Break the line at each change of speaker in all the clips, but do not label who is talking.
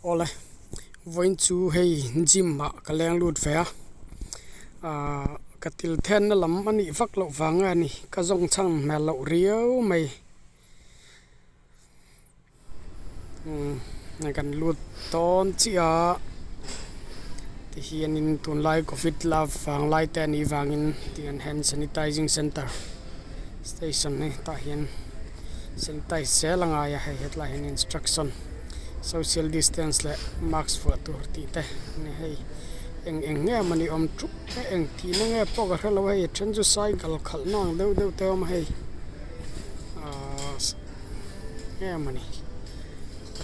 ole voin chu hei gym ma kaleng lut fe katil then na lam ani vak lo wanga ni ka zong chang mel lo riau mai na kan lut ton chia ti hian in tun lai covid love wang lai te ni wangin tian hand sanitizing center station ni ta hian sanitize se langa ya headline in instruction social distance le mask for tur ti te ni hei eng nge mani om trup eng ti na nge po ga hlo hei chen ju cycle khal nang deu te ma hei nge mani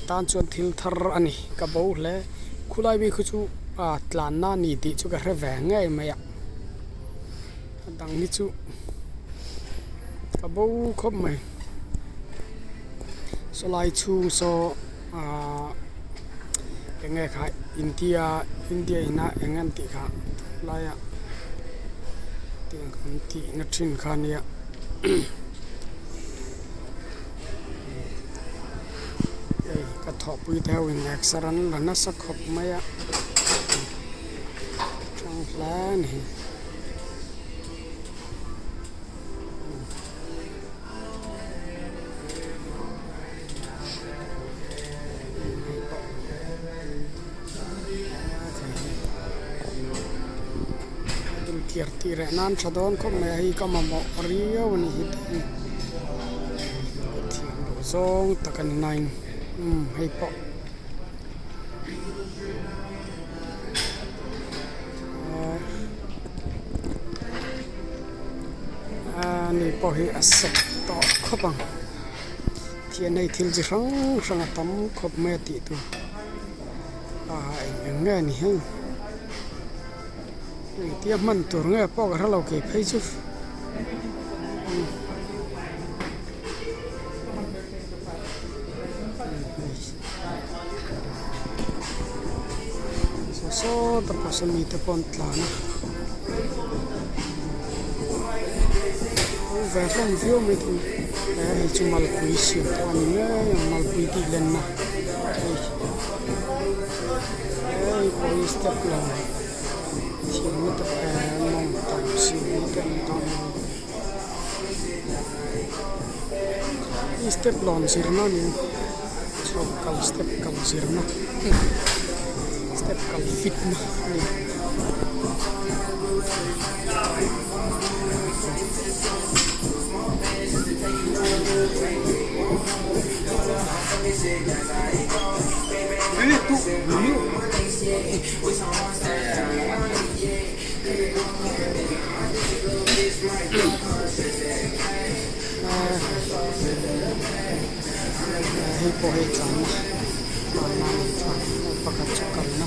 tan chuan thil thar ani ka bo hle khulai bi khu chu tlan na ni ti chu ka hre ve nge mai ya dang ni chu ka bo khop mai so lai chu so nghe khai India ina engan ti kha laya tiếng kan ti na thin khan ya ei ka thọ pui theo in exaran la na sak khop maya trong plan hi tire nan chadon ko me hi ka mamo rio ni hit zong takan nine hei po ni po hi asap to khopang thian nei thil ji rang atam khop me ti tu eng nge ni hei tiap man tur nge po ga halo ke phei chu so ta pasan mi te pon tlana ve from view mi tu chu mal pui si ani nge mal pui ti len na ei poi step la nó tập mong tập sự tập tập step lon sirna ni so kal step kal sirna step kal fit na ni ini tu ini hei po hei chan na pakat chakal na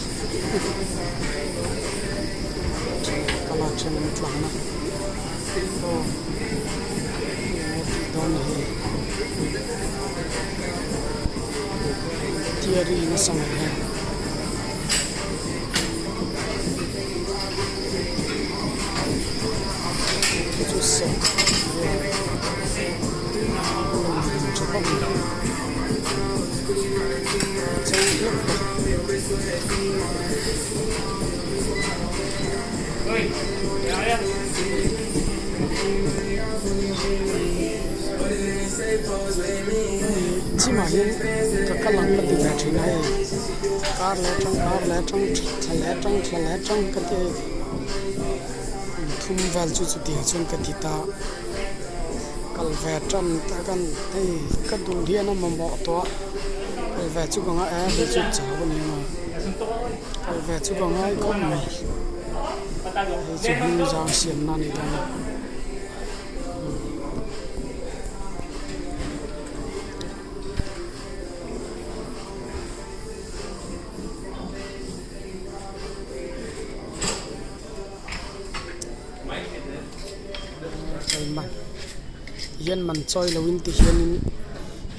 kala chen tlang na so don hi tiari na samay hai just so chỉ mà hiện các lăng cái gì trên này car lẽ trong cái gì thum vào chút chút tiền trong cái gì ta cái vẽ trong ta cái cái đồ điện nó mà bỏ toa cái vẽ chút còn ai thì chút chả bao nhiêu mà cái vẽ chút còn ai không mày chút như giang xiêm na này đó hian man choi lo in ti hian in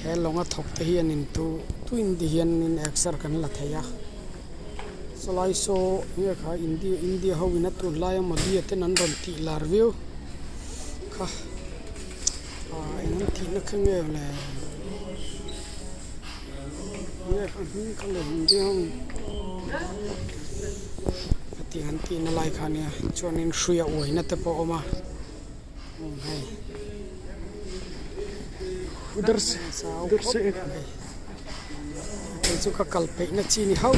he longa thok te hian in tu in ti hian in exer kan la theya so lai so ye kha india ho in tu lai ma dia te nan ron ti lar view kha en ti na khang le ये हम कल हिंदी हम ती han ti na lai khania chuanin hruia oi na te po oma hai उधर से chu ka kalpe na chi ni hau